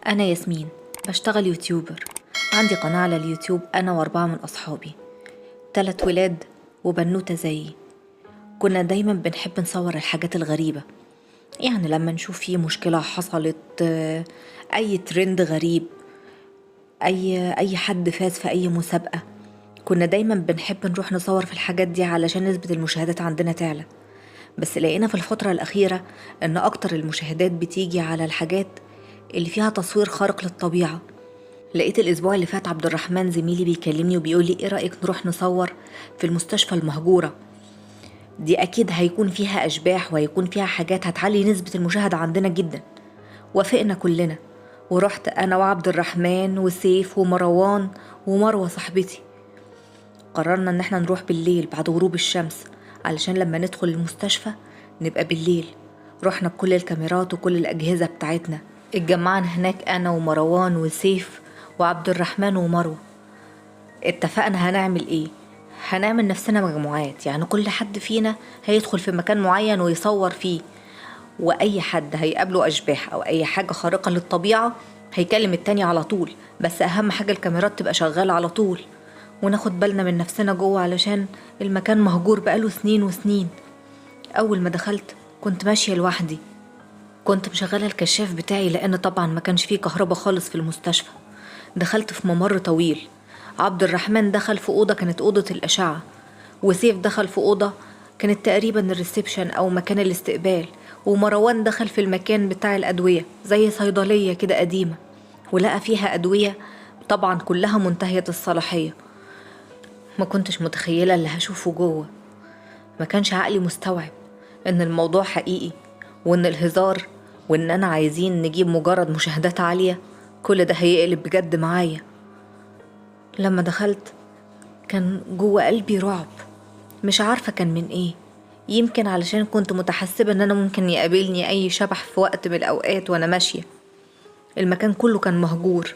أنا ياسمين، بشتغل يوتيوبر. عندي قناة على اليوتيوب أنا و4 من أصحابي، 3 ولاد وبنوتة زيي. كنا دايما بنحب نصور الحاجات الغريبة، يعني لما نشوف فيه مشكلة حصلت، أي ترند غريب، أي حد فاز في أي مسابقة، كنا دايما بنحب نروح نصور في الحاجات دي علشان نسبة المشاهدات عندنا تعلى. بس لقينا في الفترة الأخيرة إن أكتر المشاهدات بتيجي على الحاجات اللي فيها تصوير خارق للطبيعة. لقيت الأسبوع اللي فات عبد الرحمن زميلي بيكلمني وبيقولي إيه رأيك نروح نصور في المستشفى المهجورة دي؟ أكيد هيكون فيها أشباح وهيكون فيها حاجات هتعلي نسبة المشاهدة عندنا جدا. وافقنا كلنا، ورحت أنا وعبد الرحمن وسيف ومروان ومروة صاحبتي. قررنا إن احنا نروح بالليل بعد غروب الشمس علشان لما ندخل المستشفى نبقى بالليل. رحنا بكل الكاميرات وكل الأجهزة بتاعتنا، اتجمعنا هناك أنا ومروان وسيف وعبد الرحمن ومروة. اتفقنا هنعمل ايه؟ هنعمل نفسنا مجموعات، يعني كل حد فينا هيدخل في مكان معين ويصور فيه، واي حد هيقابله اشباح او اي حاجة خارقة للطبيعة هيكلم التاني على طول. بس اهم حاجة الكاميرات تبقى شغالة على طول، وناخد بالنا من نفسنا جوه علشان المكان مهجور بقاله سنين وسنين. اول ما دخلت كنت ماشية لوحدي، كنت مشغلة الكشاف بتاعي لان طبعا ما كانش فيه كهرباء خالص في المستشفى. دخلت في ممر طويل، عبد الرحمن دخل في أوضة كانت أوضة الأشعة، وسيف دخل في أوضة كانت تقريبا الريسبشن أو مكان الاستقبال، ومروان دخل في المكان بتاع الأدوية زي صيدلية كده قديمة، ولقى فيها أدوية طبعا كلها منتهية الصلاحية. ما كنتش متخيلة اللي هشوفه جوه، ما كانش عقلي مستوعب إن الموضوع حقيقي، وإن الهزار وإن أنا عايزين نجيب مجرد مشاهدات عالية كل ده هيقلب بجد معايا. لما دخلت كان جوه قلبي رعب، مش عارفة كان من ايه. يمكن علشان كنت متحسبة ان انا ممكن يقابلني اي شبح في وقت من الاوقات وانا ماشية. المكان كله كان مهجور،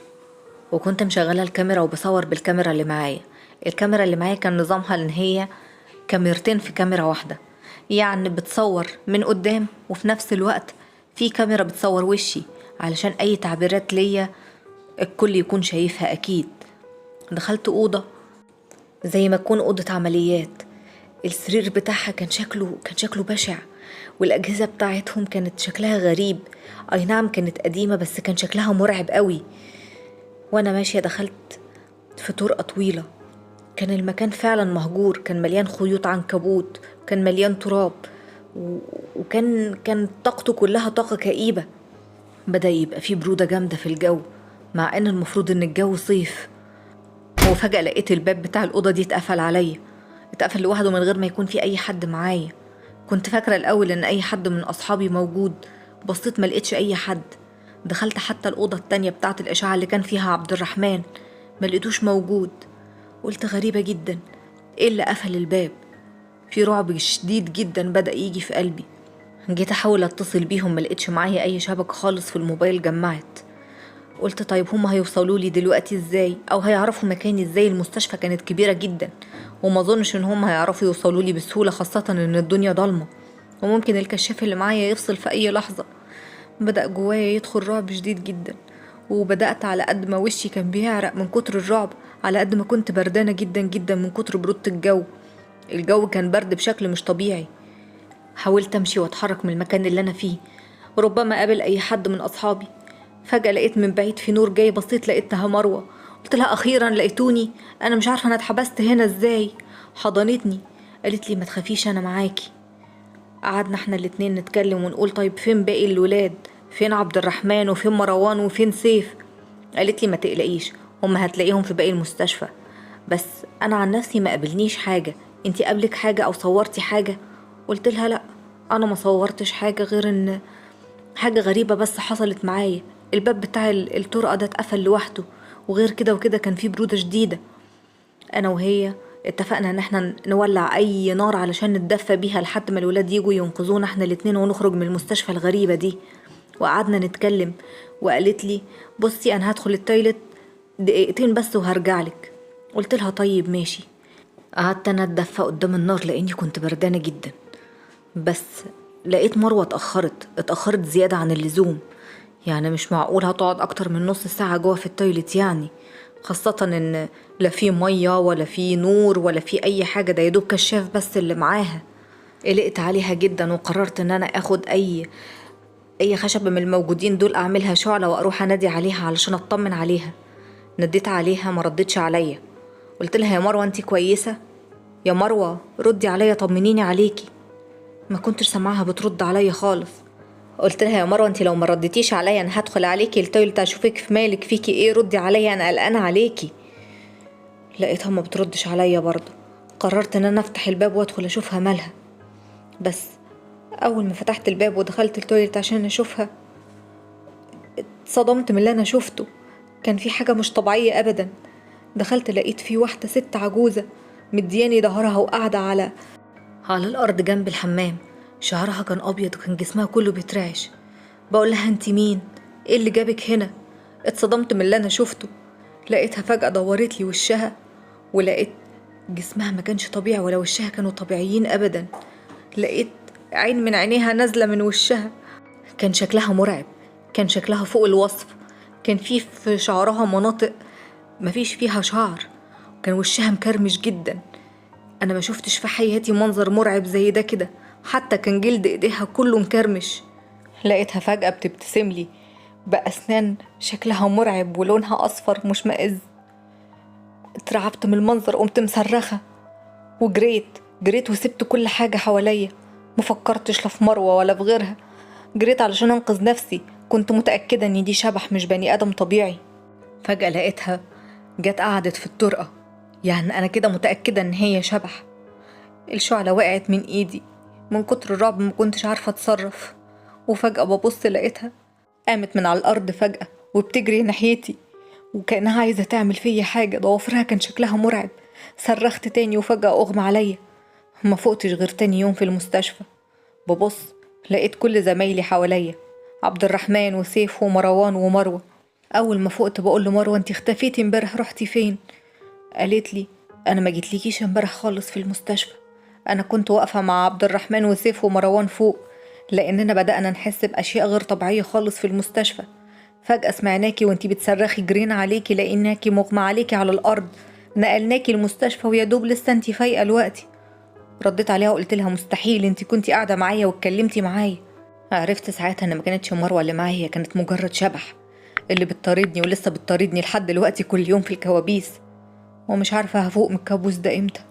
وكنت مشغلة الكاميرا وبصور بالكاميرا اللي معايا. الكاميرا اللي معايا كان نظامها ان هي كاميرتين في كاميرا واحدة، يعني بتصور من قدام وفي نفس الوقت في كاميرا بتصور وشي علشان اي تعبيرات ليا الكل يكون شايفها اكيد. دخلت أوضة زي ما تكون أوضة عمليات، السرير بتاعها كان شكله بشع، والأجهزة بتاعتهم كانت شكلها غريب. أي نعم كانت قديمة بس كان شكلها مرعب قوي. وأنا ماشية دخلت في طرقة طويلة، كان المكان فعلا مهجور، كان مليان خيوط عنكبوت، كان مليان تراب، وكان طاقته كلها طاقة كئيبة. بدأ يبقى فيه برودة جامدة في الجو، مع ان المفروض ان الجو صيف. وفجأة لقيت الباب بتاع الأوضة دي اتقفل عليا، اتقفل لوحده من غير ما يكون في أي حد معايا. كنت فاكرة الأول إن أي حد من أصحابي موجود، بصيت ما لقيتش أي حد. دخلت حتى الأوضة التانية بتاعة الإشعاع اللي كان فيها عبد الرحمن، ما لقيتوش موجود. قلت غريبة جدا، إيه اللي قفل الباب؟ في رعب شديد جدا بدأ يجي في قلبي. جيت أحاول أتصل بيهم، ما لقيتش معايا أي شبكة خالص في الموبايل جمعت. قلت طيب هما هيوصلوا لي دلوقتي ازاي او هيعرفوا مكاني ازاي؟ المستشفى كانت كبيرة جدا وما اظنش ان هما هيعرفوا يوصلوا لي بسهولة، خاصة ان الدنيا ضلمة وممكن الكشاف اللي معايا يفصل في اي لحظة. بدأ جوايا يدخل رعب شديد جدا، وبدأت على قد ما وشي كان بيعرق من كتر الرعب على قد ما كنت بردانة جدا جدا من كتر برودة الجو. الجو كان برد بشكل مش طبيعي. حاولت امشي واتحرك من المكان اللي انا فيه، ربما قابل اي حد من اصحابي. فجأة لقيت من بعيد في نور جاي، بصيت لقيتها مروة. قلت لها أخيرا لقيتوني، أنا مش عارفة أنا اتحبست هنا إزاي. حضنتني قالت لي ما تخافيش أنا معاكي. قعدنا احنا الاتنين نتكلم ونقول طيب فين باقي الولاد، فين عبد الرحمن وفين مروان وفين سيف؟ قالت لي ما تقلقيش، هما هتلاقيهم في باقي المستشفى. بس أنا عن نفسي ما قابلنيش حاجة، انتي قابلك حاجة أو صورتي حاجة؟ قلت لها لأ، أنا ما صورتش حاجة غير إن حاجة غريبة بس حصلت معايا. الباب بتاع الطرقة ده اتقفل لوحده، وغير كده وكده كان فيه برودة شديدة. انا وهي اتفقنا ان احنا نولع اي نار علشان نتدفى بيها لحد ما الولاد يجوا ينقذونا احنا الاتنين ونخرج من المستشفى الغريبة دي. وقعدنا نتكلم، وقالت لي بصي انا هدخل التويلت دقيقتين بس وهرجعلك. قلت لها طيب ماشي. قعدت انا اتدفى قدام النار لاني كنت بردانة جدا. بس لقيت مروة اتأخرت زيادة عن اللزوم، يعني مش معقول هتقعد اكتر من نص ساعة جوه في التويلت يعني، خاصة ان لا في مية ولا في نور ولا في اي حاجة، ده يدوب كشاف بس اللي معاها. قلقت عليها جدا وقررت ان انا اخد اي خشبة من الموجودين دول اعملها شعلة واروح انادي عليها علشان اطمن عليها. نديت عليها ما ردتش عليا. قلت لها يا مروة انتي كويسة؟ يا مروة ردي عليا طمنيني عليكي. ما كنتش سامعاها بترد عليا خالص. قلت لها يا مروه انت لو ما رديتيش عليا انا هدخل عليكي التويلت اشوفك في مالك فيكي ايه، ردي عليا انا قلقانه عليكي. لقيتها ما بتردش عليا برضه. قررت ان انا افتح الباب وادخل اشوفها مالها. بس اول ما فتحت الباب ودخلت التويلت عشان اشوفها اتصدمت من اللي انا شفته. كان في حاجه مش طبيعيه ابدا. دخلت لقيت في واحده ست عجوزه مدياني ظهرها وقاعده على الارض جنب الحمام. شعرها كان ابيض وكان جسمها كله بيترعش. بقول لها انت مين؟ ايه اللي جابك هنا؟ اتصدمت من اللي انا شفته. لقيتها فجأة دورت لي وشها، ولقيت جسمها ما كانش طبيعي ولا وشها كانوا طبيعيين ابدا. لقيت عين من عينيها نازلة من وشها. كان شكلها مرعب، كان شكلها فوق الوصف. كان في شعرها مناطق مفيش فيها شعر. كان وشها مكرمش جدا. انا ما شفتش في حياتي منظر مرعب زي ده كده. حتى كان جلد ايديها كله مكرمش. لقيتها فجأة بتبتسم لي بأسنان شكلها مرعب ولونها أصفر مشمئز. اترعبت من المنظر، قمت مصرخة وجريت وسبت كل حاجة حواليا. مفكرتش لا في مروة ولا في غيرها. جريت علشان أنقذ نفسي. كنت متأكدة إن دي شبح مش بني آدم طبيعي. فجأة لقيتها جت قعدت في الطرقة. يعني أنا كده متأكدة إن هي شبح. الشعلة وقعت من إيدي. من كتر الرعب ما كنتش عارفة أتصرف. وفجأة ببص لقيتها قامت من على الأرض فجأة وبتجري ناحيتي وكأنها عايزة تعمل فيا حاجة. ضوافرها كان شكلها مرعب. صرخت تاني وفجأة أغمى عليا. ما فقتش غير تاني يوم في المستشفى. ببص لقيت كل زمايلي حواليا، عبد الرحمن وسيف ومروان ومروة. أول ما فقت بقول لمروة انتي اختفيتي امبارح، رحتي فين؟ قالت لي أنا ما جيتلكيش امبارح خالص في المستشفى. أنا كنت واقفة مع عبد الرحمن وسيف ومروان فوق، لأننا بدأنا نحس بأشياء غير طبيعية خالص في المستشفى. فجأة سمعناكي وانتي بتصرخي، جرينا عليكي لقيناكي مغمى عليكي على الأرض. نقلناكي المستشفى ويا دوب لسه انتي فايقة دلوقتي. رديت عليها وقلت لها مستحيل، انتي كنتي قاعدة معايا واتكلمتي معايا. عرفت ساعتها ان ما كانتش مروة اللي معايا، هي كانت مجرد شبح اللي بتطاردني ولسه بتطاردني لحد دلوقتي كل يوم في الكوابيس. ومش عارفة هفوق من الكابوس ده امتى.